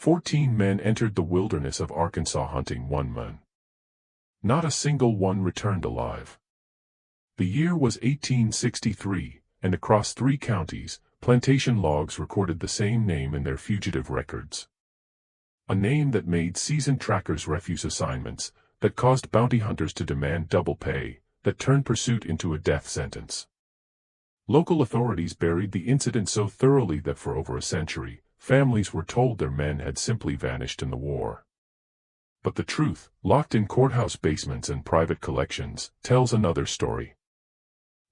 14 men entered the wilderness of Arkansas hunting one man. Not a single one returned alive. The year was 1863, and across 3 counties, plantation logs recorded the same name in their fugitive records. A name that made seasoned trackers refuse assignments, that caused bounty hunters to demand double pay, that turned pursuit into a death sentence. Local authorities buried the incident so thoroughly that for over a century, families were told their men had simply vanished in the war. But the truth, locked in courthouse basements and private collections, tells another story.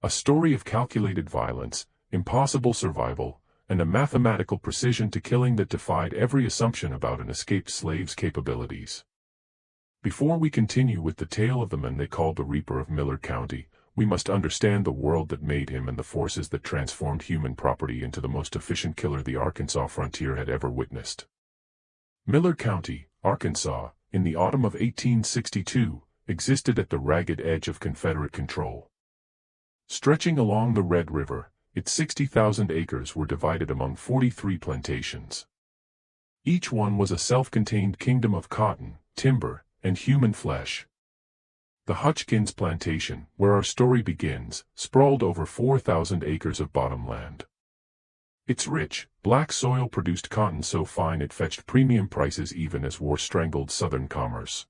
A story of calculated violence, impossible survival, and a mathematical precision to killing that defied every assumption about an escaped slave's capabilities. Before we continue with the tale of the man they called the Reaper of Millard County, we must understand the world that made him and the forces that transformed human property into the most efficient killer the Arkansas frontier had ever witnessed. Millard County, Arkansas, in the autumn of 1862, existed at the ragged edge of Confederate control. Stretching along the Red River, its 60,000 acres were divided among 43 plantations. Each one was a self-contained kingdom of cotton, timber, and human flesh. The Hutchkins Plantation, where our story begins, sprawled over 4,000 acres of bottomland. Its rich, black soil produced cotton so fine it fetched premium prices even as war strangled southern commerce.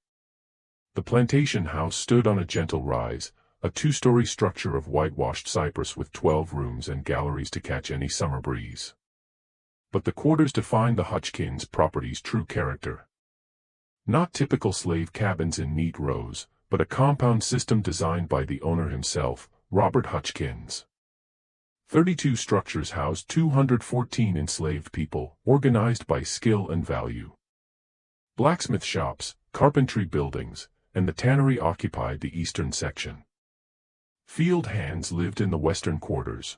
The plantation house stood on a gentle rise, a 2-story structure of whitewashed cypress with 12 rooms and galleries to catch any summer breeze. But the quarters defined the Hutchkins property's true character. Not typical slave cabins in neat rows, but a compound system designed by the owner himself, Robert Hutchkins. 32 structures housed 214 enslaved people, organized by skill and value. Blacksmith shops, carpentry buildings, and the tannery occupied the eastern section. Field hands lived in the western quarters.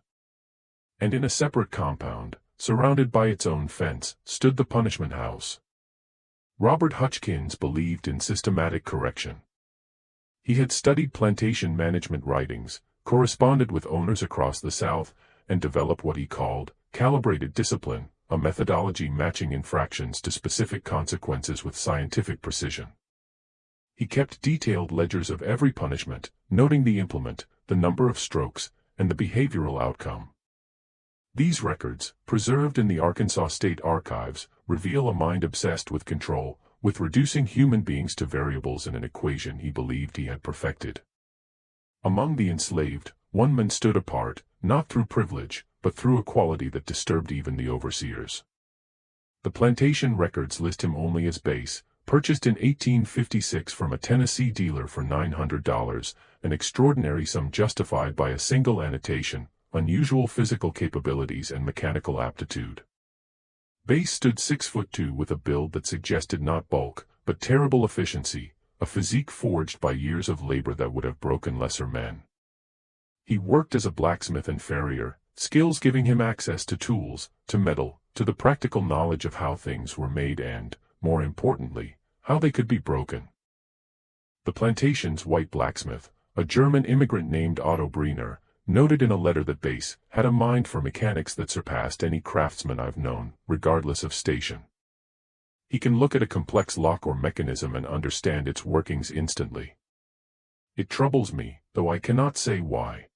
And in a separate compound, surrounded by its own fence, stood the punishment house. Robert Hutchkins believed in systematic correction. He had studied plantation management writings, corresponded with owners across the South, and developed what he called calibrated discipline, a methodology matching infractions to specific consequences with scientific precision. He kept detailed ledgers of every punishment, noting the implement, the number of strokes, and the behavioral outcome. These records, preserved in the Arkansas State Archives, reveal a mind obsessed with control, with reducing human beings to variables in an equation he believed he had perfected. Among the enslaved, one man stood apart, not through privilege, but through a quality that disturbed even the overseers. The plantation records list him only as Base, purchased in 1856 from a Tennessee dealer for $900, an extraordinary sum justified by a single annotation, unusual physical capabilities and mechanical aptitude. Base stood 6'2" with a build that suggested not bulk, but terrible efficiency, a physique forged by years of labor that would have broken lesser men. He worked as a blacksmith and farrier, skills giving him access to tools, to metal, to the practical knowledge of how things were made and, more importantly, how they could be broken. The plantation's white blacksmith, a German immigrant named Otto Briner, noted in a letter that Base had a mind for mechanics that surpassed any craftsman I've known, regardless of station. He can look at a complex lock or mechanism and understand its workings instantly. It troubles me, though I cannot say why.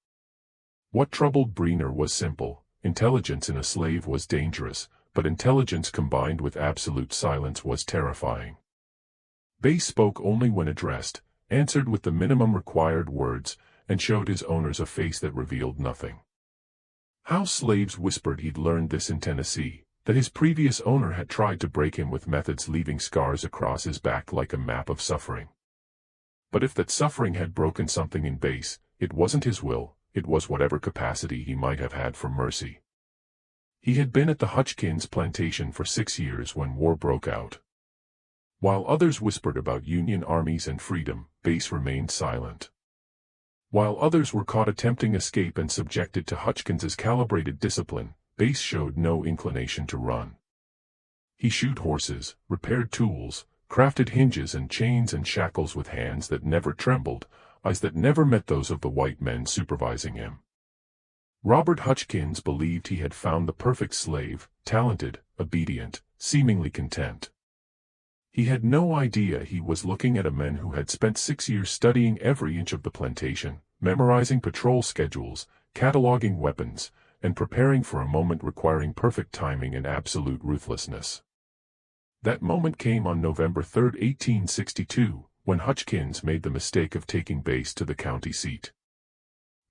What troubled Briner was simple. Intelligence in a slave was dangerous, but intelligence combined with absolute silence was terrifying. Base spoke only when addressed, answered with the minimum required words, and showed his owners a face that revealed nothing. How slaves whispered he'd learned this in Tennessee, that his previous owner had tried to break him with methods leaving scars across his back like a map of suffering. But if that suffering had broken something in Base, it wasn't his will, it was whatever capacity he might have had for mercy. He had been at the Hutchkins plantation for 6 years when war broke out. While others whispered about Union armies and freedom, Base remained silent. While others were caught attempting escape and subjected to Hutchins's calibrated discipline, Base showed no inclination to run. He shoed horses, repaired tools, crafted hinges and chains and shackles with hands that never trembled, eyes that never met those of the white men supervising him. Robert Hutchkins believed he had found the perfect slave, talented, obedient, seemingly content. He had no idea he was looking at a man who had spent 6 years studying every inch of the plantation, memorizing patrol schedules, cataloging weapons, and preparing for a moment requiring perfect timing and absolute ruthlessness. That moment came on November 3, 1862, when Hutchkins made the mistake of taking Base to the county seat.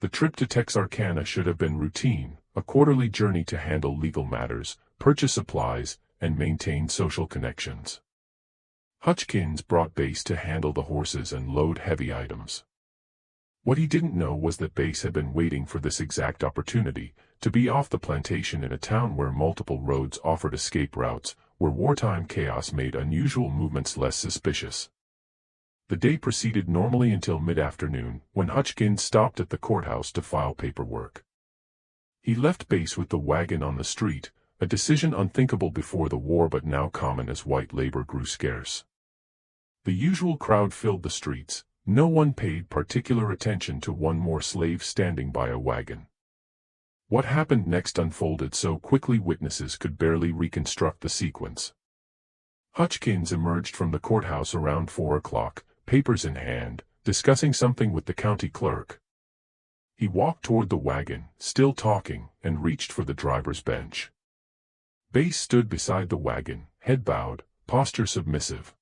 The trip to Texarkana should have been routine, a quarterly journey to handle legal matters, purchase supplies, and maintain social connections. Hutchkins brought Base to handle the horses and load heavy items. What he didn't know was that Base had been waiting for this exact opportunity, to be off the plantation in a town where multiple roads offered escape routes, where wartime chaos made unusual movements less suspicious. The day proceeded normally until mid-afternoon, when Hutchkins stopped at the courthouse to file paperwork. He left Base with the wagon on the street, a decision unthinkable before the war but now common as white labor grew scarce. The usual crowd filled the streets. No one paid particular attention to one more slave standing by a wagon. What happened next unfolded so quickly witnesses could barely reconstruct the sequence. Hutchkins emerged from the courthouse around 4 o'clock, papers in hand, discussing something with the county clerk. He walked toward the wagon, still talking, and reached for the driver's bench. Base stood beside the wagon, head bowed, posture submissive.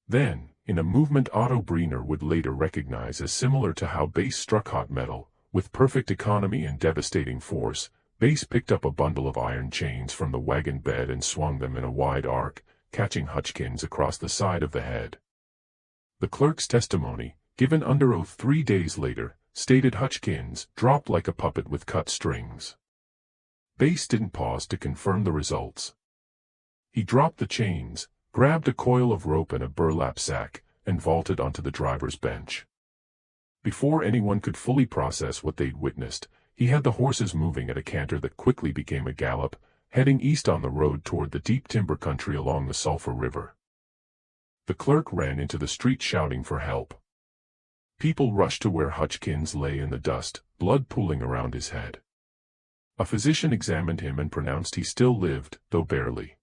Then, in a movement Otto Breener would later recognize as similar to how Base struck hot metal, with perfect economy and devastating force, Base picked up a bundle of iron chains from the wagon bed and swung them in a wide arc, catching Hutchkins across the side of the head. The clerk's testimony, given under oath 3 days later, stated Hutchkins dropped like a puppet with cut strings. Base didn't pause to confirm the results. He dropped the chains, grabbed a coil of rope and a burlap sack, and vaulted onto the driver's bench. Before anyone could fully process what they'd witnessed, he had the horses moving at a canter that quickly became a gallop, heading east on the road toward the deep timber country along the Sulphur River. The clerk ran into the street shouting for help. People rushed to where Hutchkins lay in the dust, blood pooling around his head. A physician examined him and pronounced he still lived, though barely.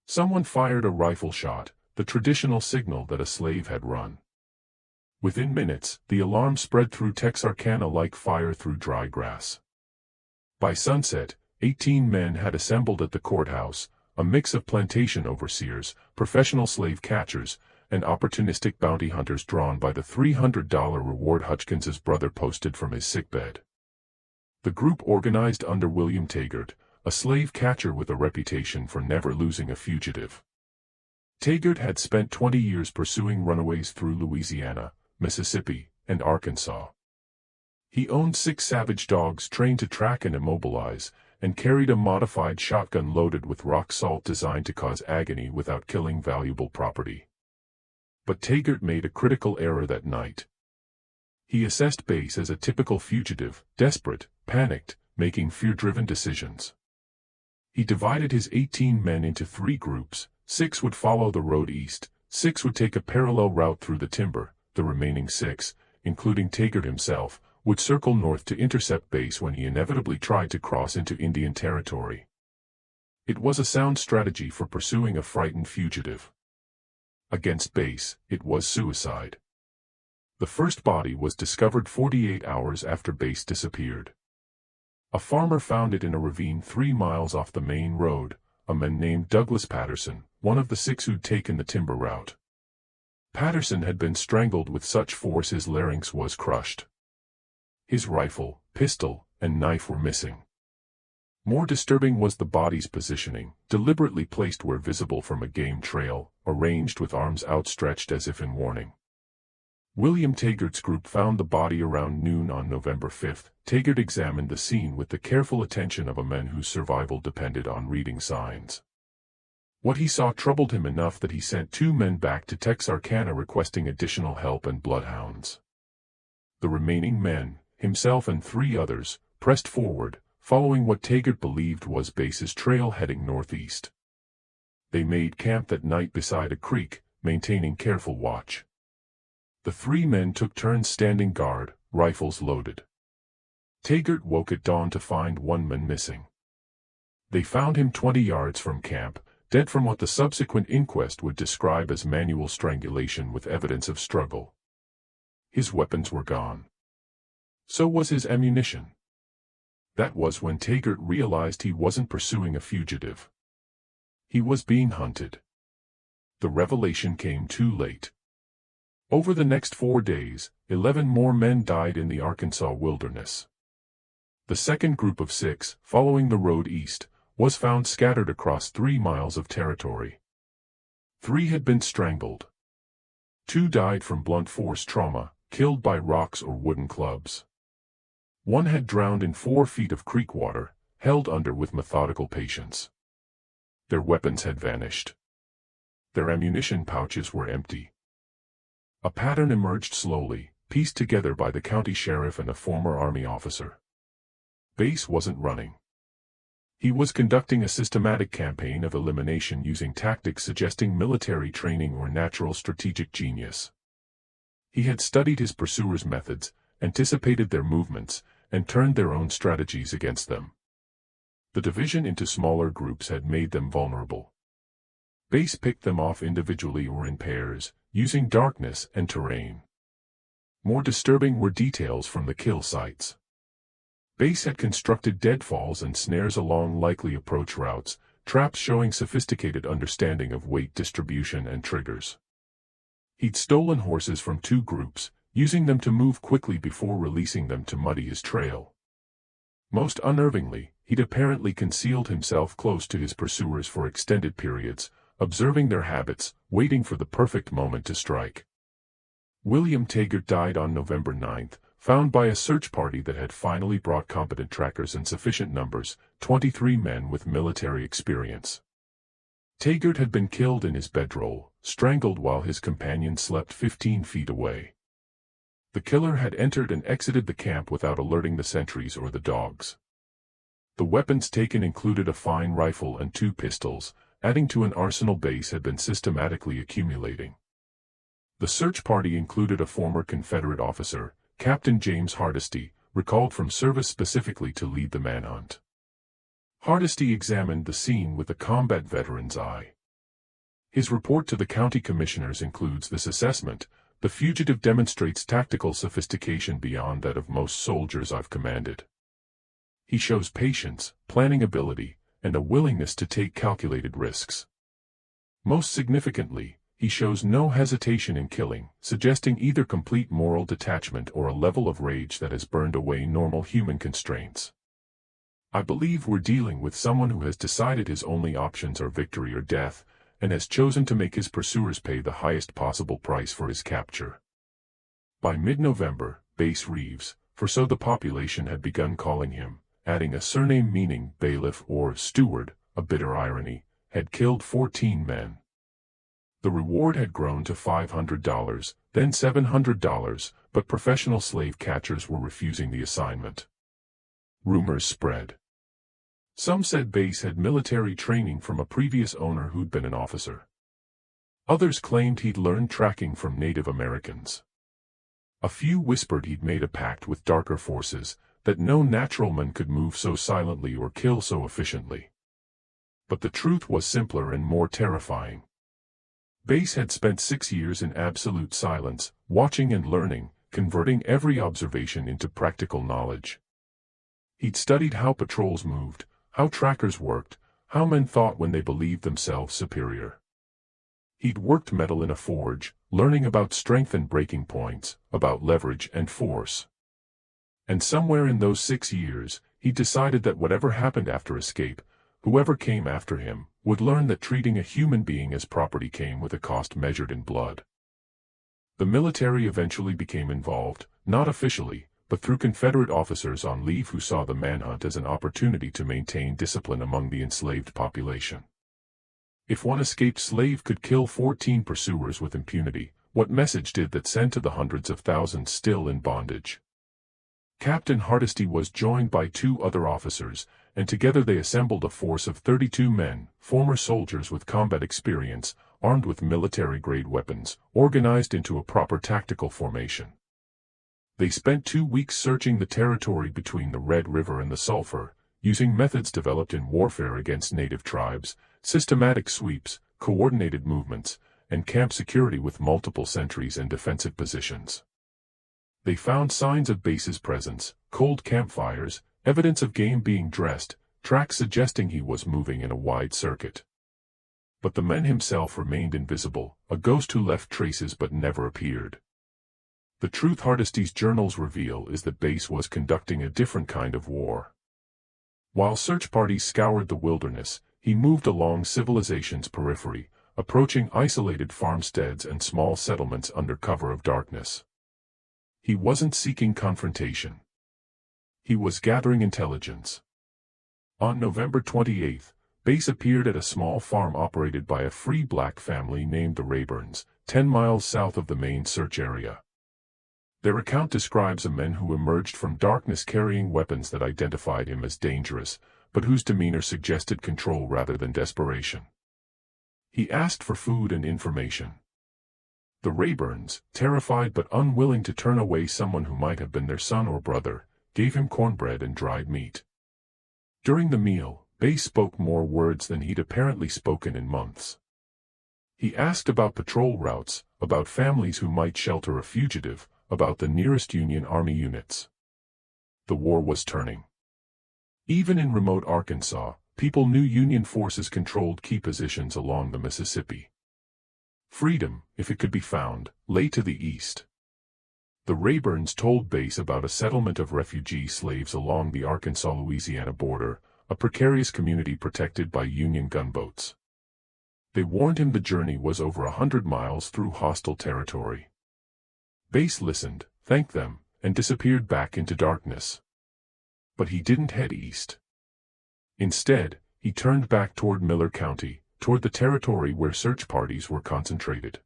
Someone fired a rifle shot, the traditional signal that a slave had run. Within minutes, the alarm spread through Texarkana like fire through dry grass. By sunset, 18 men had assembled at the courthouse, a mix of plantation overseers, professional slave catchers, and opportunistic bounty hunters drawn by the $300 reward Hutchins's brother posted from his sickbed. The group organized under William Taggart, a slave catcher with a reputation for never losing a fugitive. Taggart had spent 20 years pursuing runaways through Louisiana, Mississippi, and Arkansas. He owned 6 savage dogs trained to track and immobilize, and carried a modified shotgun loaded with rock salt designed to cause agony without killing valuable property. But Taggart made a critical error that night. He assessed Base as a typical fugitive, desperate, panicked, making fear-driven decisions. He divided his 18 men into 3 groups. 6 would follow the road east, 6 would take a parallel route through the timber, the remaining 6, including Taggart himself, would circle north to intercept Base when he inevitably tried to cross into Indian territory. It was a sound strategy for pursuing a frightened fugitive. Against Base, it was suicide. The first body was discovered 48 hours after Base disappeared. A farmer found it in a ravine 3 miles off the main road, a man named Douglas Patterson, one of the 6 who'd taken the timber route. Patterson had been strangled with such force his larynx was crushed. His rifle, pistol, and knife were missing. More disturbing was the body's positioning, deliberately placed where visible from a game trail, arranged with arms outstretched as if in warning. William Taggart's group found the body around noon on November 5. Taggart examined the scene with the careful attention of a man whose survival depended on reading signs. What he saw troubled him enough that he sent 2 men back to Texarkana requesting additional help and bloodhounds. The remaining men, himself and 3 others, pressed forward, following what Taggart believed was Base's trail heading northeast. They made camp that night beside a creek, maintaining careful watch. The 3 men took turns standing guard, rifles loaded. Taggart woke at dawn to find 1 man missing. They found him 20 yards from camp, dead from what the subsequent inquest would describe as manual strangulation with evidence of struggle. His weapons were gone. So was his ammunition. That was when Taggart realized he wasn't pursuing a fugitive. He was being hunted. The revelation came too late. Over the next 4 days, 11 more men died in the Arkansas wilderness. The second group of 6, following the road east, was found scattered across 3 miles of territory. 3 had been strangled. 2 died from blunt force trauma, killed by rocks or wooden clubs. 1 had drowned in 4 feet of creek water, held under with methodical patience. Their weapons had vanished. Their ammunition pouches were empty. A pattern emerged slowly, pieced together by the county sheriff and a former Army officer. Bass wasn't running. He was conducting a systematic campaign of elimination using tactics suggesting military training or natural strategic genius. He had studied his pursuers' methods, anticipated their movements, and turned their own strategies against them. The division into smaller groups had made them vulnerable. Bass picked them off individually or in pairs, using darkness and terrain. More disturbing were details from the kill sites. Bass had constructed deadfalls and snares along likely approach routes, traps showing sophisticated understanding of weight distribution and triggers. He'd stolen horses from 2 groups, using them to move quickly before releasing them to muddy his trail. Most unnervingly, he'd apparently concealed himself close to his pursuers for extended periods, observing their habits, waiting for the perfect moment to strike. William Taggart died on November 9, found by a search party that had finally brought competent trackers in sufficient numbers, 23 men with military experience. Taggart had been killed in his bedroll, strangled while his companion slept 15 feet away. The killer had entered and exited the camp without alerting the sentries or the dogs. The weapons taken included a fine rifle and 2 pistols, adding to an arsenal Bass had been systematically accumulating. The search party included a former Confederate officer, Captain James Hardesty, recalled from service specifically to lead the manhunt. Hardesty examined the scene with a combat veteran's eye. His report to the county commissioners includes this assessment: the fugitive demonstrates tactical sophistication beyond that of most soldiers I've commanded. He shows patience, planning ability, and a willingness to take calculated risks. Most significantly, he shows no hesitation in killing, suggesting either complete moral detachment or a level of rage that has burned away normal human constraints. I believe we're dealing with someone who has decided his only options are victory or death, and has chosen to make his pursuers pay the highest possible price for his capture. By mid-November, Bass Reeves, for so the population had begun calling him, adding a surname meaning bailiff or steward, a bitter irony, had killed 14 men. The reward had grown to $500, then $700, but professional slave catchers were refusing the assignment. Rumors spread. Some said Bass had military training from a previous owner who'd been an officer. Others claimed he'd learned tracking from Native Americans. A few whispered he'd made a pact with darker forces, that no natural man could move so silently or kill so efficiently. But the truth was simpler and more terrifying. Bass had spent 6 years in absolute silence, watching and learning, converting every observation into practical knowledge. He'd studied how patrols moved, how trackers worked, how men thought when they believed themselves superior. He'd worked metal in a forge, learning about strength and breaking points, about leverage and force. And somewhere in those 6 years, he decided that whatever happened after escape, whoever came after him, would learn that treating a human being as property came with a cost measured in blood. The military eventually became involved, not officially, but through Confederate officers on leave who saw the manhunt as an opportunity to maintain discipline among the enslaved population. If one escaped slave could kill 14 pursuers with impunity, what message did that send to the hundreds of thousands still in bondage? Captain Hardesty was joined by 2 other officers, and together they assembled a force of 32 men, former soldiers with combat experience, armed with military-grade weapons, organized into a proper tactical formation. They spent 2 weeks searching the territory between the Red River and the Sulphur, using methods developed in warfare against native tribes, systematic sweeps, coordinated movements, and camp security with multiple sentries and defensive positions. They found signs of Base's presence, cold campfires, evidence of game being dressed, tracks suggesting he was moving in a wide circuit. But the man himself remained invisible, a ghost who left traces but never appeared. The truth Hardesty's journals reveal is that Base was conducting a different kind of war. While search parties scoured the wilderness, he moved along civilization's periphery, approaching isolated farmsteads and small settlements under cover of darkness. He wasn't seeking confrontation. He was gathering intelligence. On November 28, Base appeared at a small farm operated by a free black family named the Rayburns, 10 miles south of the main search area. Their account describes a man who emerged from darkness carrying weapons that identified him as dangerous, but whose demeanor suggested control rather than desperation. He asked for food and information. The Rayburns, terrified but unwilling to turn away someone who might have been their son or brother, gave him cornbread and dried meat. During the meal, Base spoke more words than he'd apparently spoken in months. He asked about patrol routes, about families who might shelter a fugitive, about the nearest Union Army units. The war was turning. Even in remote Arkansas, people knew Union forces controlled key positions along the Mississippi. Freedom, if it could be found, lay to the east. The Rayburns told Base about a settlement of refugee slaves along the Arkansas-Louisiana border, a precarious community protected by Union gunboats. They warned him the journey was over 100 miles through hostile territory. Base listened, thanked them, and disappeared back into darkness. But he didn't head east. Instead, he turned back toward Miller County, toward the territory where search parties were concentrated.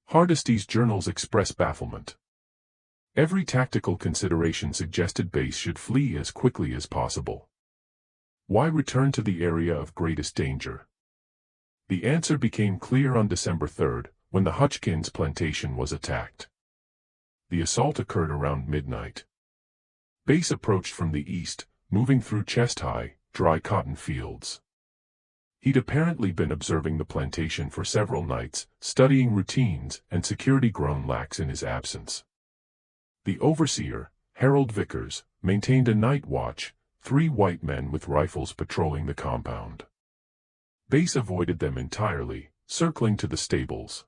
Hardesty's journals express bafflement. Every tactical consideration suggested Base should flee as quickly as possible. Why return to the area of greatest danger? The answer became clear on December 3, when the Hutchkins plantation was attacked. The assault occurred around midnight. Base approached from the east, moving through chest-high, dry cotton fields. He'd apparently been observing the plantation for several nights, studying routines and security grown lax in his absence. The overseer, Harold Vickers, maintained a night watch, 3 white men with rifles patrolling the compound. Base avoided them entirely, circling to the stables.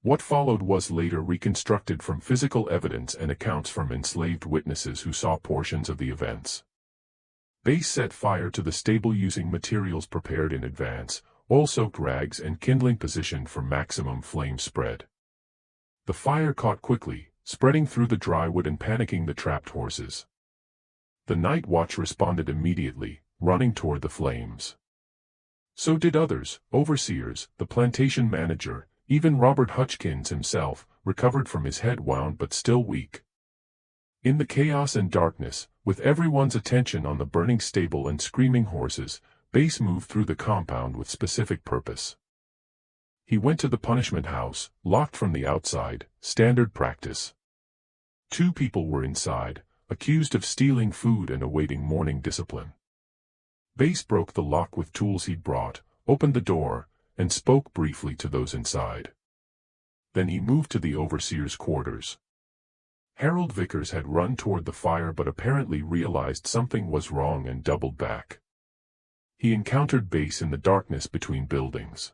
What followed was later reconstructed from physical evidence and accounts from enslaved witnesses who saw portions of the events. Base set fire to the stable using materials prepared in advance, oil-soaked rags and kindling positioned for maximum flame spread. The fire caught quickly, spreading through the dry wood and panicking the trapped horses. The night watch responded immediately, running toward the flames. So did others, overseers, the plantation manager, even Robert Hutchkins himself, recovered from his head wound but still weak. In the chaos and darkness, with everyone's attention on the burning stable and screaming horses, Base moved through the compound with specific purpose. He went to the punishment house, locked from the outside, standard practice. 2 people were inside, accused of stealing food and awaiting morning discipline. Base broke the lock with tools he'd brought, opened the door, and spoke briefly to those inside. Then he moved to the overseer's quarters. Harold Vickers had run toward the fire but apparently realized something was wrong and doubled back. He encountered Base in the darkness between buildings.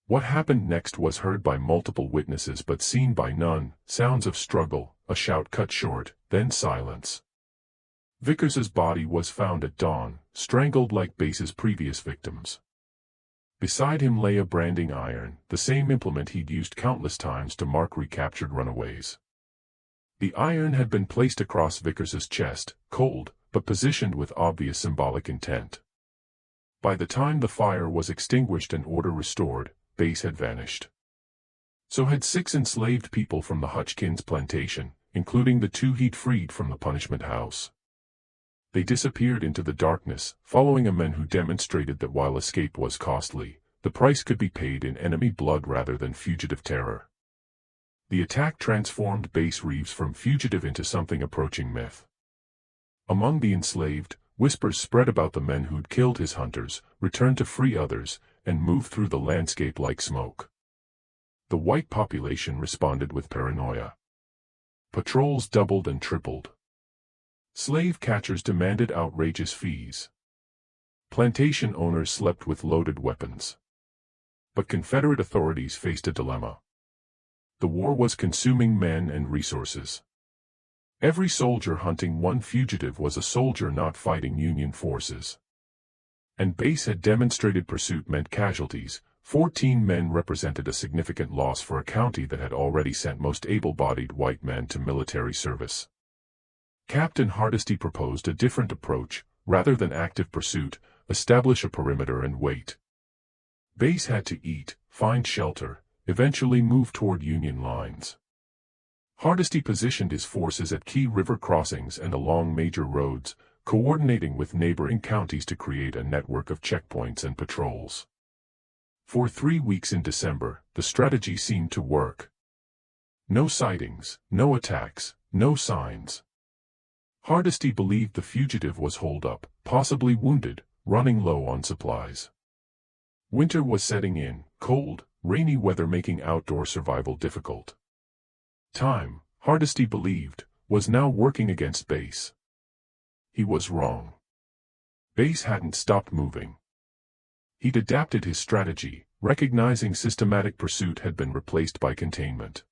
What happened next was heard by multiple witnesses but seen by none, sounds of struggle, a shout cut short, then silence. Vickers's body was found at dawn, strangled like Base's previous victims. Beside him lay a branding iron, the same implement he'd used countless times to mark recaptured runaways. The iron had been placed across Vickers's chest, cold, but positioned with obvious symbolic intent. By the time the fire was extinguished and order restored, Base had vanished. So had 6 enslaved people from the Hutchkins plantation, including the 2 he'd freed from the punishment house. They disappeared into the darkness, following a man who demonstrated that while escape was costly, the price could be paid in enemy blood rather than fugitive terror. The attack transformed Base Reeves from fugitive into something approaching myth. Among the enslaved, Whispers spread about the men who'd killed his hunters, returned to free others, and moved through the landscape like smoke. The white population responded with paranoia. Patrols doubled and tripled. Slave catchers demanded outrageous fees. Plantation owners slept with loaded weapons. But Confederate authorities faced a dilemma. The war was consuming men and resources. Every soldier hunting one fugitive was a soldier not fighting Union forces. And Bass had demonstrated pursuit meant casualties. 14 men represented a significant loss for a county that had already sent most able-bodied white men to military service. Captain Hardesty proposed a different approach. Rather than active pursuit, establish a perimeter and wait. Bass had to eat, find shelter, eventually move toward Union lines. Hardesty positioned his forces at key river crossings and along major roads, coordinating with neighboring counties to create a network of checkpoints and patrols. For 3 weeks in December, the strategy seemed to work. No sightings, no attacks, no signs. Hardesty believed the fugitive was holed up, possibly wounded, running low on supplies. Winter was setting in, cold, rainy weather making outdoor survival difficult. Time, Hardesty believed, was now working against Bass. He was wrong. Bass hadn't stopped moving. He'd adapted his strategy, recognizing systematic pursuit had been replaced by containment.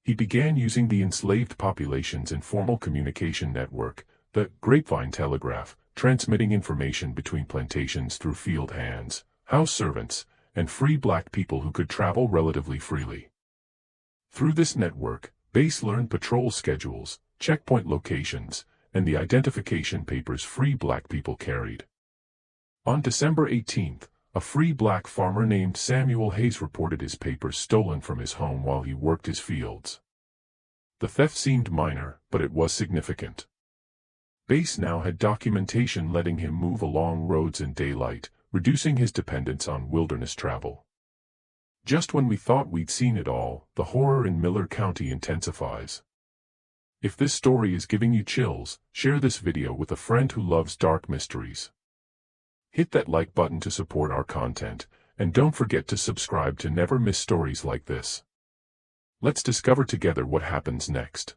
He began using the enslaved population's informal communication network, the grapevine telegraph, transmitting information between plantations through field hands, house servants, and free black people who could travel relatively freely. Through this network, Bass learned patrol schedules, checkpoint locations, and the identification papers free black people carried. On December 18th, a free black farmer named Samuel Hayes reported his papers stolen from his home while he worked his fields. The theft seemed minor, but it was significant. Bass now had documentation letting him move along roads in daylight, reducing his dependence on wilderness travel. Just when we thought we'd seen it all, the horror in Miller County intensifies. If this story is giving you chills, share this video with a friend who loves dark mysteries. Hit that like button to support our content, and don't forget to subscribe to never miss stories like this. Let's discover together what happens next.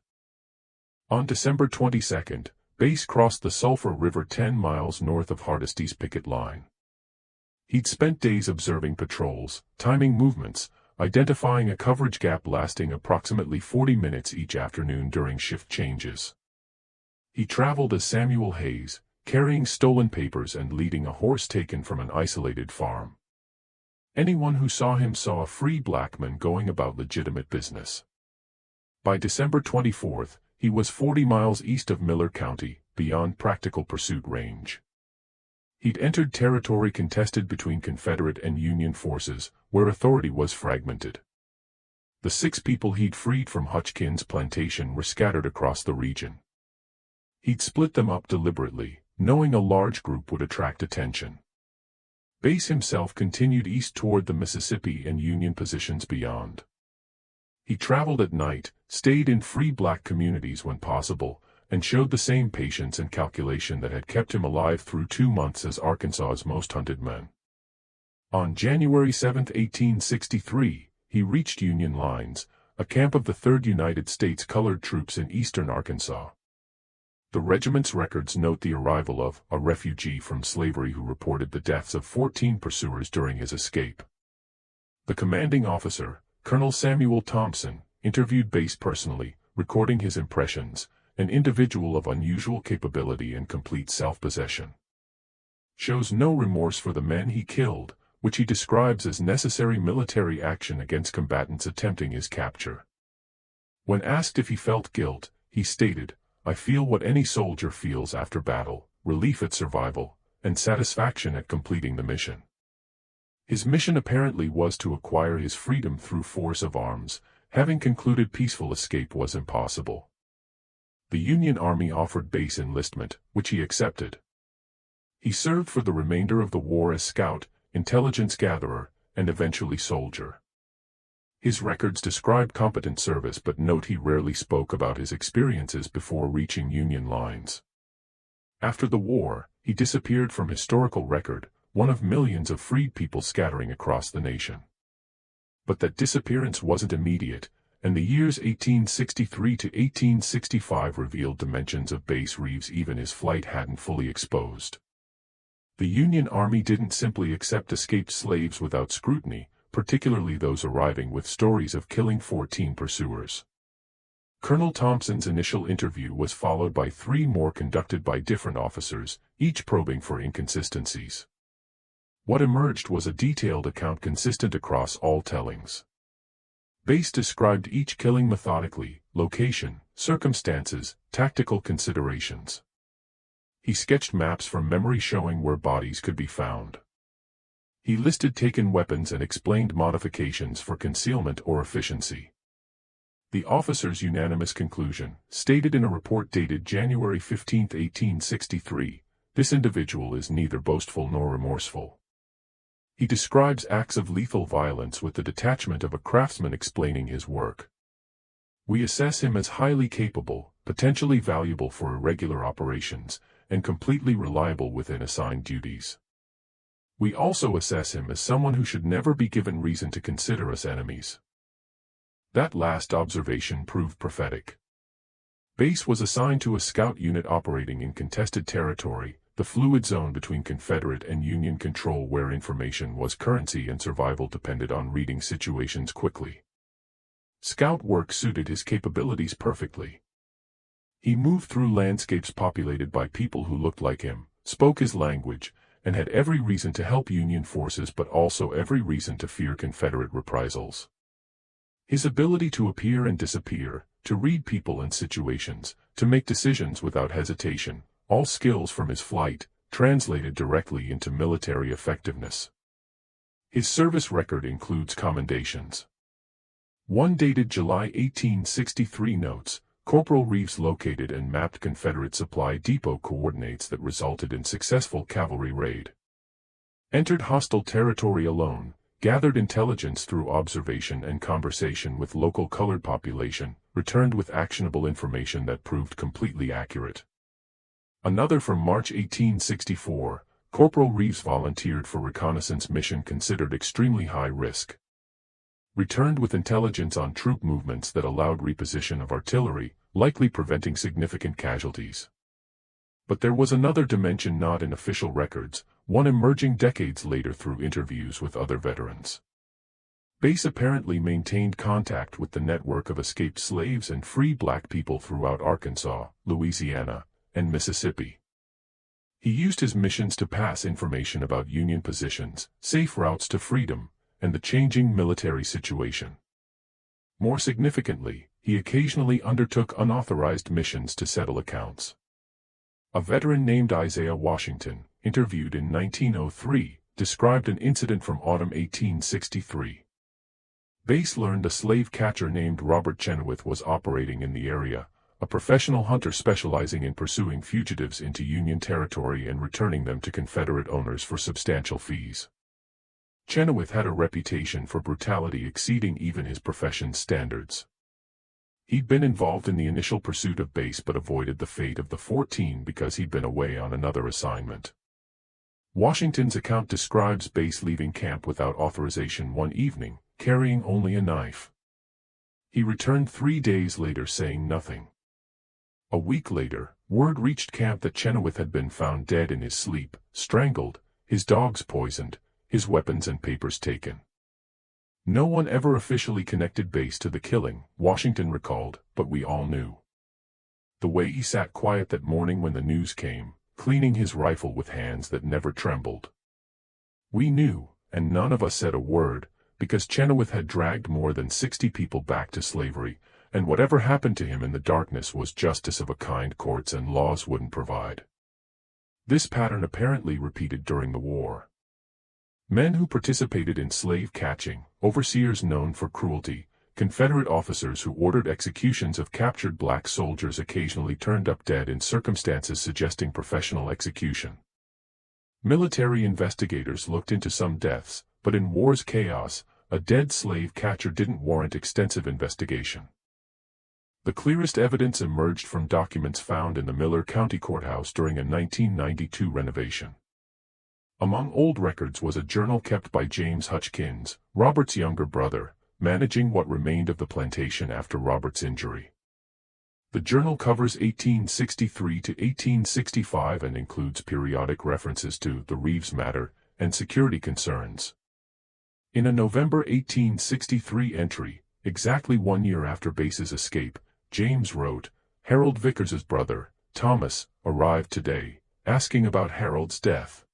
On December 22nd, Bass crossed the Sulphur River 10 miles north of Hardesty's picket line. He'd spent days observing patrols, timing movements, identifying a coverage gap lasting approximately 40 minutes each afternoon during shift changes. He traveled as Samuel Hayes, carrying stolen papers and leading a horse taken from an isolated farm. Anyone who saw him saw a free black man going about legitimate business. By December 24th, he was 40 miles east of Miller County, beyond practical pursuit range. He'd entered territory contested between Confederate and Union forces, where authority was fragmented. The 6 people he'd freed from Hutchkins' plantation were scattered across the region. He'd split them up deliberately, knowing a large group would attract attention. Bass himself continued east toward the Mississippi and Union positions beyond. He traveled at night, stayed in free black communities when possible, and showed the same patience and calculation that had kept him alive through 2 months as Arkansas's most hunted man. On January 7, 1863, he reached Union lines, a camp of the 3rd United States Colored Troops in eastern Arkansas. The regiment's records note the arrival of a refugee from slavery who reported the deaths of 14 pursuers during his escape. The commanding officer, Colonel Samuel Thompson, interviewed Bass personally, recording his impressions, an individual of unusual capability and complete self-possession. Shows no remorse for the men he killed, which he describes as necessary military action against combatants attempting his capture. When asked if he felt guilt, he stated, "I feel what any soldier feels after battle, relief at survival, and satisfaction at completing the mission." His mission apparently was to acquire his freedom through force of arms, having concluded peaceful escape was impossible. The Union Army offered Bass enlistment, which he accepted. He served for the remainder of the war as scout, intelligence gatherer, and eventually soldier. His records describe competent service but note he rarely spoke about his experiences before reaching Union lines. After the war, he disappeared from historical record, one of millions of freed people scattering across the nation. But that disappearance wasn't immediate, and the years 1863 to 1865 revealed dimensions of Bass Reeves even his flight hadn't fully exposed. The Union Army didn't simply accept escaped slaves without scrutiny, particularly those arriving with stories of killing 14 pursuers. Colonel Thompson's initial interview was followed by 3 more conducted by different officers, each probing for inconsistencies. What emerged was a detailed account consistent across all tellings. Bass described each killing methodically, location, circumstances, tactical considerations. He sketched maps from memory showing where bodies could be found. He listed taken weapons and explained modifications for concealment or efficiency. The officer's unanimous conclusion, stated in a report dated January 15, 1863, this individual is neither boastful nor remorseful. He describes acts of lethal violence with the detachment of a craftsman explaining his work. We assess him as highly capable, potentially valuable for irregular operations, and completely reliable within assigned duties. We also assess him as someone who should never be given reason to consider us enemies. That last observation proved prophetic. Bass was assigned to a scout unit operating in contested territory, the fluid zone between Confederate and Union control where information was currency and survival depended on reading situations quickly. Scout work suited his capabilities perfectly. He moved through landscapes populated by people who looked like him, spoke his language, and had every reason to help Union forces but also every reason to fear Confederate reprisals. His ability to appear and disappear, to read people and situations, to make decisions without hesitation, all skills from his flight, translated directly into military effectiveness. His service record includes commendations. One dated July 1863 notes, Corporal Reeves located and mapped Confederate supply depot coordinates that resulted in successful cavalry raid. Entered hostile territory alone, gathered intelligence through observation and conversation with local colored population, returned with actionable information that proved completely accurate. Another from March 1864, Corporal Reeves volunteered for reconnaissance mission considered extremely high risk. Returned with intelligence on troop movements that allowed reposition of artillery, likely preventing significant casualties. But there was another dimension not in official records, one emerging decades later through interviews with other veterans. Bass apparently maintained contact with the network of escaped slaves and free black people throughout Arkansas, Louisiana, and Mississippi. He used his missions to pass information about Union positions, safe routes to freedom, and the changing military situation. More significantly, he occasionally undertook unauthorized missions to settle accounts. A veteran named Isaiah Washington, interviewed in 1903, described an incident from autumn 1863. Bass learned a slave catcher named Robert Chenoweth was operating in the area, a professional hunter specializing in pursuing fugitives into Union territory and returning them to Confederate owners for substantial fees. Chenoweth had a reputation for brutality exceeding even his profession's standards. He'd been involved in the initial pursuit of Bass but avoided the fate of the 14 because he'd been away on another assignment. Washington's account describes Bass leaving camp without authorization one evening, carrying only a knife. He returned 3 days later saying nothing. A week later, word reached camp that Chenoweth had been found dead in his sleep, strangled, his dogs poisoned, his weapons and papers taken. No one ever officially connected Bass to the killing, Washington recalled, but we all knew. The way he sat quiet that morning when the news came, cleaning his rifle with hands that never trembled. We knew, and none of us said a word, because Chenoweth had dragged more than 60 people back to slavery, and whatever happened to him in the darkness was justice of a kind courts and laws wouldn't provide. This pattern apparently repeated during the war. Men who participated in slave catching, overseers known for cruelty, Confederate officers who ordered executions of captured black soldiers occasionally turned up dead in circumstances suggesting professional execution. Military investigators looked into some deaths, but in war's chaos, a dead slave catcher didn't warrant extensive investigation. The clearest evidence emerged from documents found in the Miller County Courthouse during a 1992 renovation. Among old records was a journal kept by James Hutchkins, Robert's younger brother, managing what remained of the plantation after Robert's injury. The journal covers 1863 to 1865 and includes periodic references to the Reeves matter and security concerns. In a November 1863 entry, exactly 1 year after Bass's escape, James wrote, "Harold Vickers's brother, Thomas, arrived today, asking about Harold's death.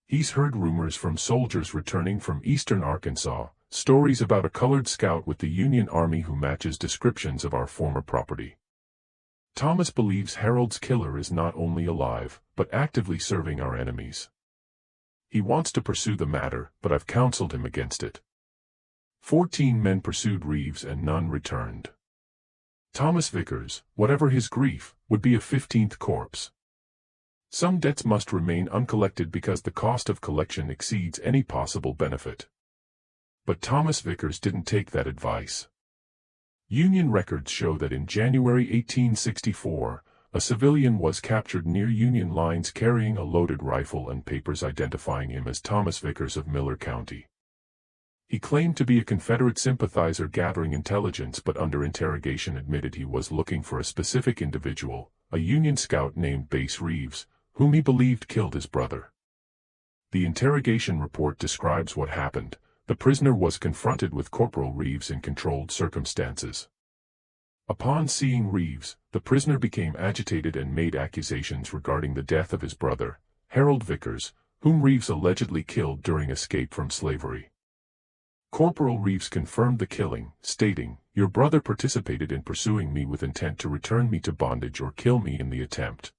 He's heard rumors from soldiers returning from eastern Arkansas, stories about a colored scout with the Union Army who matches descriptions of our former property. Thomas believes Harold's killer is not only alive, but actively serving our enemies. He wants to pursue the matter, but I've counseled him against it." 14 men pursued Reeves and none returned. Thomas Vickers, whatever his grief, would be a 15th corpse. Some debts must remain uncollected because the cost of collection exceeds any possible benefit. But Thomas Vickers didn't take that advice. Union records show that in January 1864, a civilian was captured near Union lines carrying a loaded rifle and papers identifying him as Thomas Vickers of Miller County. He claimed to be a Confederate sympathizer gathering intelligence, but under interrogation admitted he was looking for a specific individual, a Union scout named Bass Reeves, whom he believed killed his brother. The interrogation report describes what happened. The prisoner was confronted with Corporal Reeves in controlled circumstances. Upon seeing Reeves, the prisoner became agitated and made accusations regarding the death of his brother, Harold Vickers, whom Reeves allegedly killed during escape from slavery. Corporal Reeves confirmed the killing, stating, "Your brother participated in pursuing me with intent to return me to bondage or kill me in the attempt.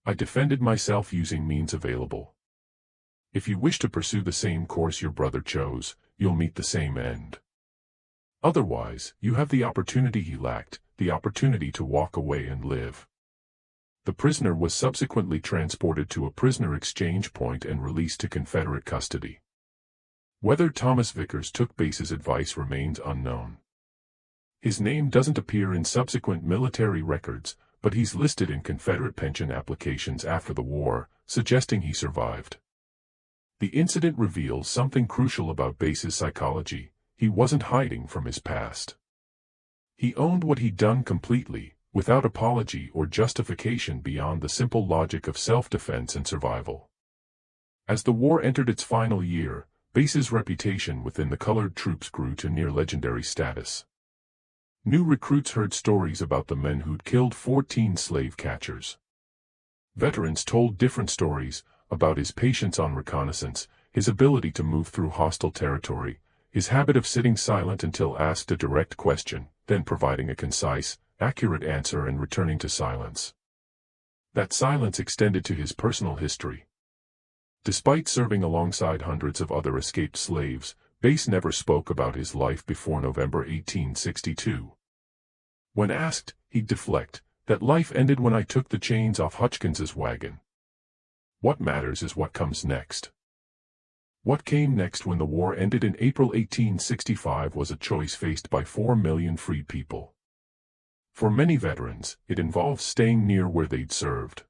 I defended myself using means available. If you wish to pursue the same course your brother chose, you'll meet the same end. Otherwise, you have the opportunity he lacked, the opportunity to walk away and live." The prisoner was subsequently transported to a prisoner exchange point and released to Confederate custody. Whether Thomas Vickers took Bass's advice remains unknown. His name doesn't appear in subsequent military records, but he's listed in Confederate pension applications after the war, suggesting he survived. The incident reveals something crucial about Bass's psychology. He wasn't hiding from his past. He owned what he'd done completely, without apology or justification beyond the simple logic of self-defense and survival. As the war entered its final year, Bass's reputation within the colored troops grew to near legendary status. New recruits heard stories about the men who'd killed 14 slave catchers. Veterans told different stories about his patience on reconnaissance, his ability to move through hostile territory, his habit of sitting silent until asked a direct question, then providing a concise, accurate answer and returning to silence. That silence extended to his personal history. Despite serving alongside hundreds of other escaped slaves, Bass never spoke about his life before November 1862. When asked, he'd deflect, "That life ended when I took the chains off Hutchkins's wagon. What matters is what comes next." What came next when the war ended in April 1865 was a choice faced by 4 million freed people. For many veterans, it involved staying near where they'd served.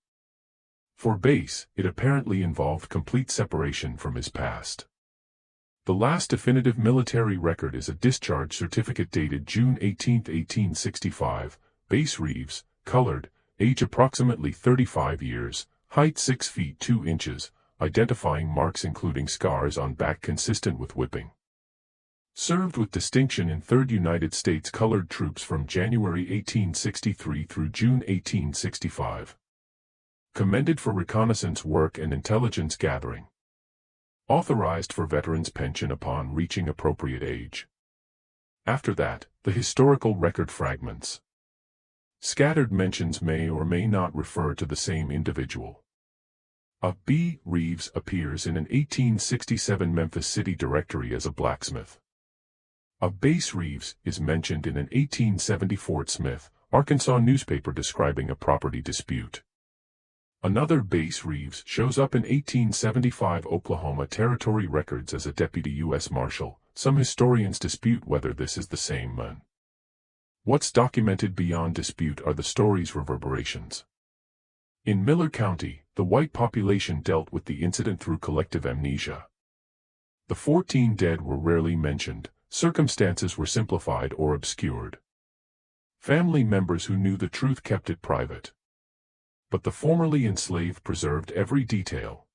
For Bass, it apparently involved complete separation from his past. The last definitive military record is a discharge certificate dated June 18, 1865, Bass Reeves, colored, age approximately 35 years, height 6 feet 2 inches, identifying marks including scars on back consistent with whipping. Served with distinction in 3rd United States Colored Troops from January 1863 through June 1865. Commended for reconnaissance work and intelligence gathering. Authorized for veterans' pension upon reaching appropriate age. After that, the historical record fragments. Scattered mentions may or may not refer to the same individual. A B. Reeves appears in an 1867 Memphis City directory as a blacksmith. A Bass Reeves is mentioned in an 1870 Fort Smith, Arkansas newspaper describing a property dispute. Another Bass Reeves shows up in 1875 Oklahoma Territory records as a deputy U.S. Marshal. Some historians dispute whether this is the same man. What's documented beyond dispute are the story's reverberations. In Miller County, the white population dealt with the incident through collective amnesia. The 14 dead were rarely mentioned, circumstances were simplified or obscured. Family members who knew the truth kept it private. But the formerly enslaved preserved every detail.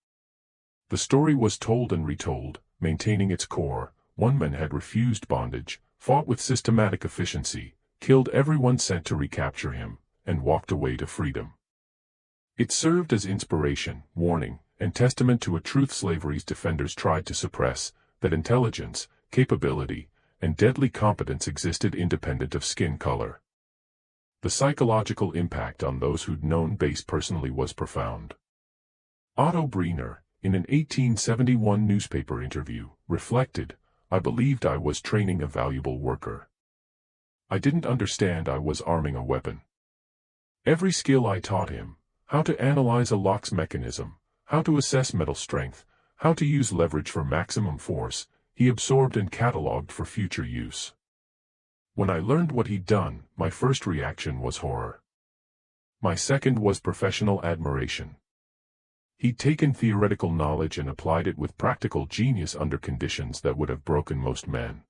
The story was told and retold, maintaining its core. One man had refused bondage, fought with systematic efficiency, killed everyone sent to recapture him, and walked away to freedom. It served as inspiration, warning, and testament to a truth slavery's defenders tried to suppress, that intelligence, capability, and deadly competence existed independent of skin color. The psychological impact on those who'd known Bass personally was profound. Otto Breener, in an 1871 newspaper interview, reflected, "I believed I was training a valuable worker. I didn't understand I was arming a weapon. Every skill I taught him, how to analyze a lock's mechanism, how to assess metal strength, how to use leverage for maximum force, he absorbed and cataloged for future use. When I learned what he'd done, my first reaction was horror. My second was professional admiration. He'd taken theoretical knowledge and applied it with practical genius under conditions that would have broken most men.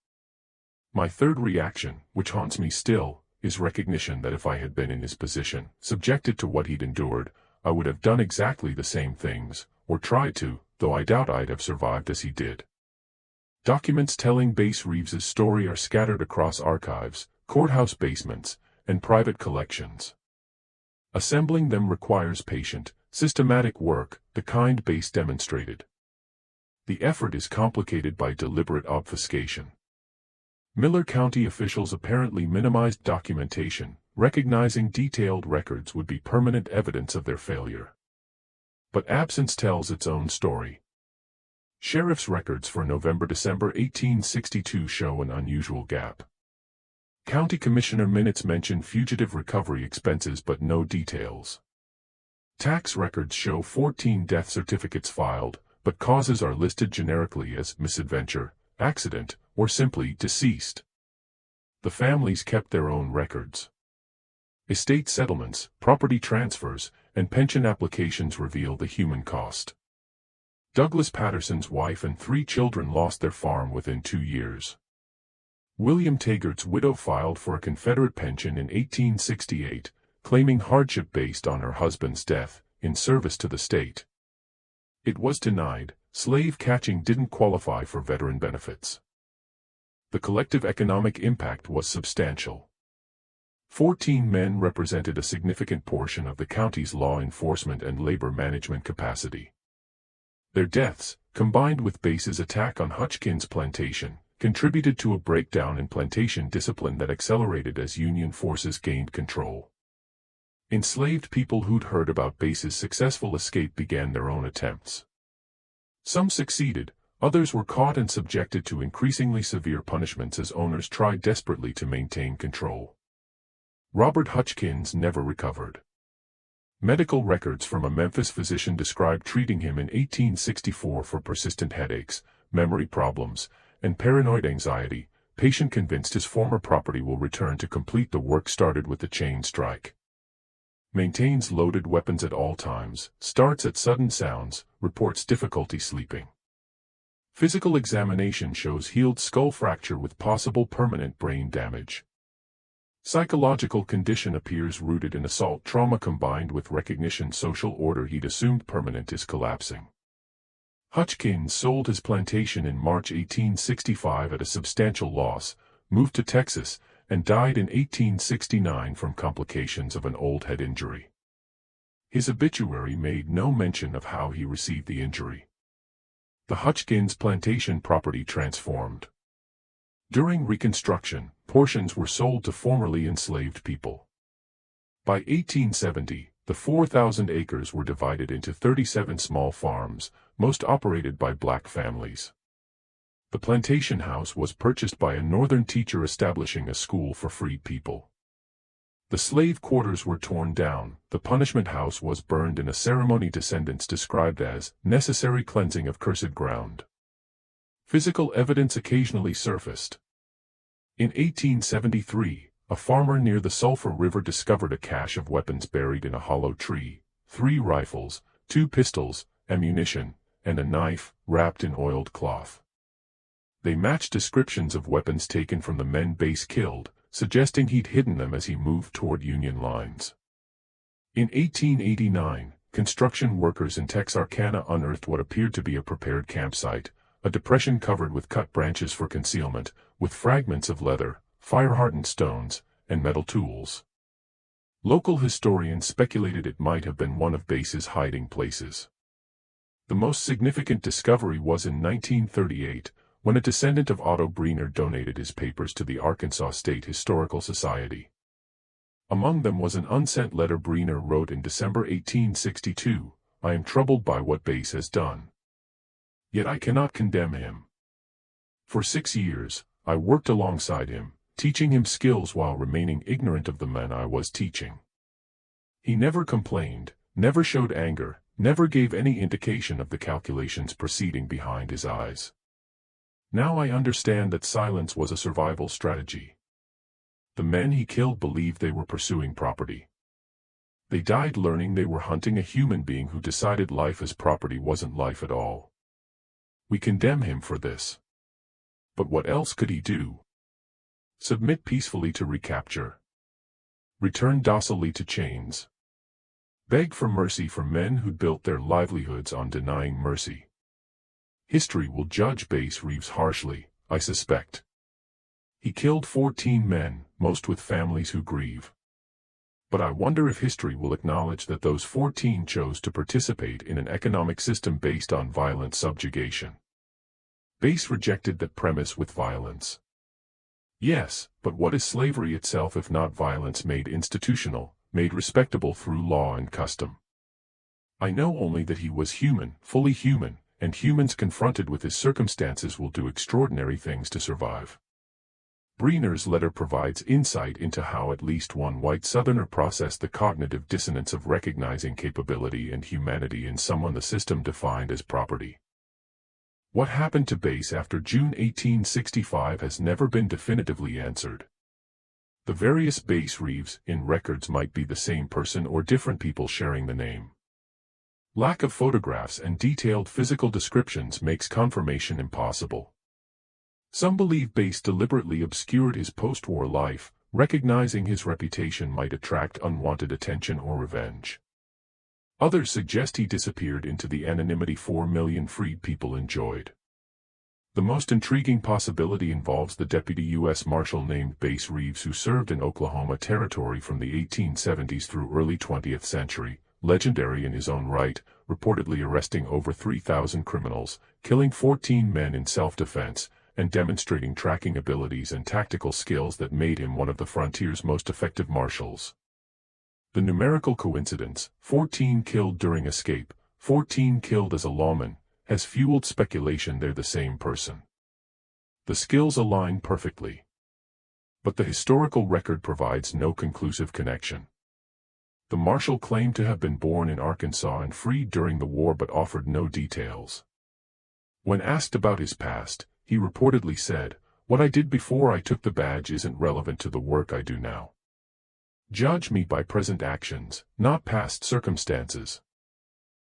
My third reaction, which haunts me still, is recognition that if I had been in his position, subjected to what he'd endured, I would have done exactly the same things, or tried to, though I doubt I'd have survived as he did." Documents telling Bass Reeves's story are scattered across archives, courthouse basements, and private collections. Assembling them requires patient, systematic work, the kind Bass demonstrated. The effort is complicated by deliberate obfuscation. Miller County officials apparently minimized documentation, recognizing detailed records would be permanent evidence of their failure. But absence tells its own story. Sheriff's records for November-December 1862 show an unusual gap. County Commissioner minutes mention fugitive recovery expenses but no details. Tax records show 14 death certificates filed, but causes are listed generically as misadventure, accident, or simply deceased. The families kept their own records. Estate settlements, property transfers, and pension applications reveal the human cost. Douglas Patterson's wife and 3 children lost their farm within 2 years. William Taggart's widow filed for a Confederate pension in 1868, claiming hardship based on her husband's death, in service to the state. It was denied. Slave catching didn't qualify for veteran benefits. The collective economic impact was substantial. 14 men represented a significant portion of the county's law enforcement and labor management capacity. Their deaths, combined with Bass's attack on Hutchkins Plantation, contributed to a breakdown in plantation discipline that accelerated as Union forces gained control. Enslaved people who'd heard about Bass's successful escape began their own attempts. Some succeeded, others were caught and subjected to increasingly severe punishments as owners tried desperately to maintain control. Robert Hutchkins never recovered. Medical records from a Memphis physician described treating him in 1864 for persistent headaches, memory problems, and paranoid anxiety. Patient convinced his former property will return to complete the work started with the chain strike. Maintains loaded weapons at all times, starts at sudden sounds, reports difficulty sleeping. Physical examination shows healed skull fracture with possible permanent brain damage. Psychological condition appears rooted in assault trauma combined with recognition social order he'd assumed permanent is collapsing. Hutchkins sold his plantation in March 1865 at a substantial loss, moved to Texas, and died in 1869 from complications of an old head injury. His obituary made no mention of how he received the injury. The Hutchkins plantation property transformed. During Reconstruction, portions were sold to formerly enslaved people. By 1870, the 4,000 acres were divided into 37 small farms, most operated by black families. The plantation house was purchased by a Northern teacher establishing a school for freed people. The slave quarters were torn down. The punishment house was burned in a ceremony descendants described as necessary cleansing of cursed ground. Physical evidence occasionally surfaced. In 1873, a farmer near the Sulphur River discovered a cache of weapons buried in a hollow tree: 3 rifles, 2 pistols, ammunition, and a knife, wrapped in oiled cloth. They matched descriptions of weapons taken from the men Bass killed, suggesting he'd hidden them as he moved toward Union lines. In 1889, construction workers in Texarkana unearthed what appeared to be a prepared campsite, a depression covered with cut branches for concealment, with fragments of leather, fire-hardened stones, and metal tools. Local historians speculated it might have been one of Bass's hiding places. The most significant discovery was in 1938, when a descendant of Otto Breener donated his papers to the Arkansas State Historical Society. Among them was an unsent letter Breener wrote in December 1862, "I am troubled by what Bass has done. Yet I cannot condemn him. For 6 years, I worked alongside him, teaching him skills while remaining ignorant of the men I was teaching. He never complained, never showed anger, never gave any indication of the calculations proceeding behind his eyes. Now I understand that silence was a survival strategy. The men he killed believed they were pursuing property. They died learning they were hunting a human being who decided life as property wasn't life at all. We condemn him for this. But what else could he do? Submit peacefully to recapture? Return docilely to chains? Beg for mercy for men who built their livelihoods on denying mercy? History will judge Bass Reeves harshly, I suspect. He killed 14 men, most with families who grieve. But I wonder if history will acknowledge that those 14 chose to participate in an economic system based on violent subjugation. Bass rejected that premise with violence. Yes, but what is slavery itself if not violence made institutional, made respectable through law and custom? I know only that he was human, fully human, and humans confronted with his circumstances will do extraordinary things to survive. Breener's letter provides insight into how at least one white Southerner processed the cognitive dissonance of recognizing capability and humanity in someone the system defined as property. What happened to Bass after June 1865 has never been definitively answered. The various Bass Reeves in records might be the same person or different people sharing the name. Lack of photographs and detailed physical descriptions makes confirmation impossible. Some believe Bass deliberately obscured his post-war life, recognizing his reputation might attract unwanted attention or revenge. Others suggest he disappeared into the anonymity 4 million freed people enjoyed. The most intriguing possibility involves the deputy U.S. Marshal named Bass Reeves who served in Oklahoma Territory from the 1870s through early 20th century, legendary in his own right, reportedly arresting over 3,000 criminals, killing 14 men in self-defense, and demonstrating tracking abilities and tactical skills that made him one of the frontier's most effective marshals. The numerical coincidence, 14 killed during escape, 14 killed as a lawman, has fueled speculation they're the same person. The skills align perfectly. But the historical record provides no conclusive connection. The marshal claimed to have been born in Arkansas and freed during the war but offered no details. When asked about his past, he reportedly said, "What I did before I took the badge isn't relevant to the work I do now. Judge me by present actions, not past circumstances."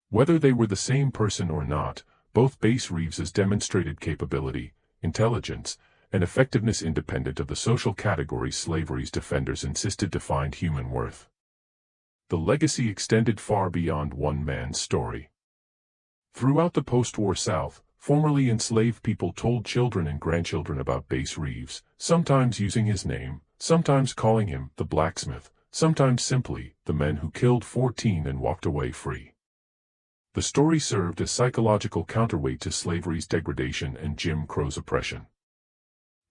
Whether they were the same person or not, both Bass Reeves's demonstrated capability, intelligence, and effectiveness independent of the social categories slavery's defenders insisted defined human worth. The legacy extended far beyond one man's story. Throughout the post-war South, formerly enslaved people told children and grandchildren about Bass Reeves, sometimes using his name, sometimes calling him the blacksmith, sometimes simply the men who killed 14 and walked away free. The story served as psychological counterweight to slavery's degradation and Jim Crow's oppression.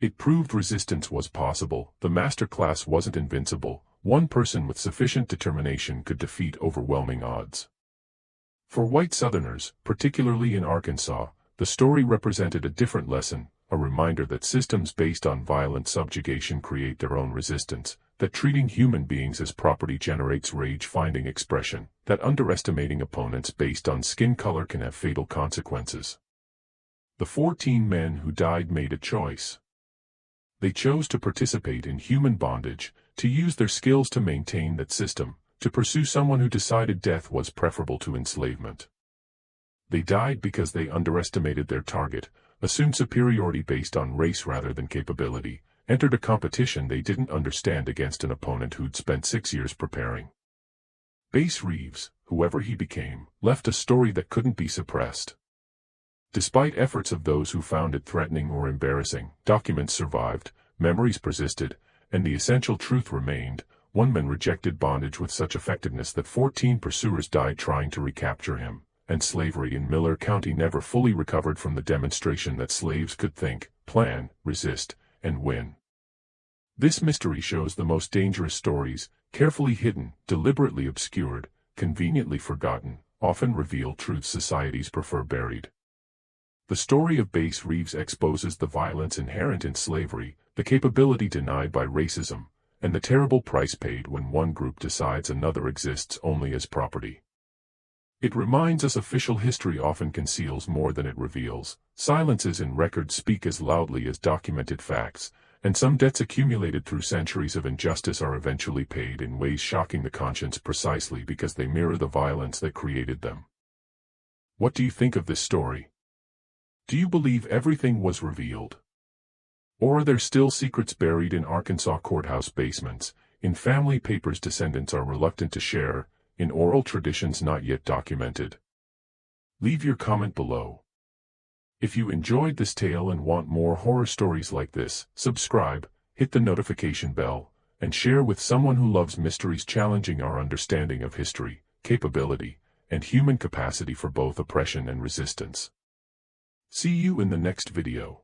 It proved resistance was possible, the master class wasn't invincible, one person with sufficient determination could defeat overwhelming odds. For white Southerners, particularly in Arkansas, the story represented a different lesson, a reminder that systems based on violent subjugation create their own resistance, that treating human beings as property generates rage-finding expression, that underestimating opponents based on skin color can have fatal consequences. The 14 men who died made a choice. They chose to participate in human bondage, to use their skills to maintain that system, to pursue someone who decided death was preferable to enslavement. They died because they underestimated their target, assumed superiority based on race rather than capability, entered a competition they didn't understand against an opponent who'd spent 6 years preparing. Bass Reeves, whoever he became, left a story that couldn't be suppressed. Despite efforts of those who found it threatening or embarrassing, documents survived, memories persisted, and the essential truth remained. One man rejected bondage with such effectiveness that 14 pursuers died trying to recapture him, and slavery in Miller County never fully recovered from the demonstration that slaves could think, plan, resist, and win. This mystery shows the most dangerous stories, carefully hidden, deliberately obscured, conveniently forgotten, often reveal truths societies prefer buried. The story of Bass Reeves exposes the violence inherent in slavery, the capability denied by racism, and the terrible price paid when one group decides another exists only as property. It reminds us official history often conceals more than it reveals, silences in records speak as loudly as documented facts, and some debts accumulated through centuries of injustice are eventually paid in ways shocking the conscience precisely because they mirror the violence that created them. What do you think of this story? Do you believe everything was revealed? Or are there still secrets buried in Arkansas courthouse basements, in family papers descendants are reluctant to share, in oral traditions not yet documented? Leave your comment below. If you enjoyed this tale and want more horror stories like this, subscribe, hit the notification bell, and share with someone who loves mysteries challenging our understanding of history, capability, and human capacity for both oppression and resistance. See you in the next video.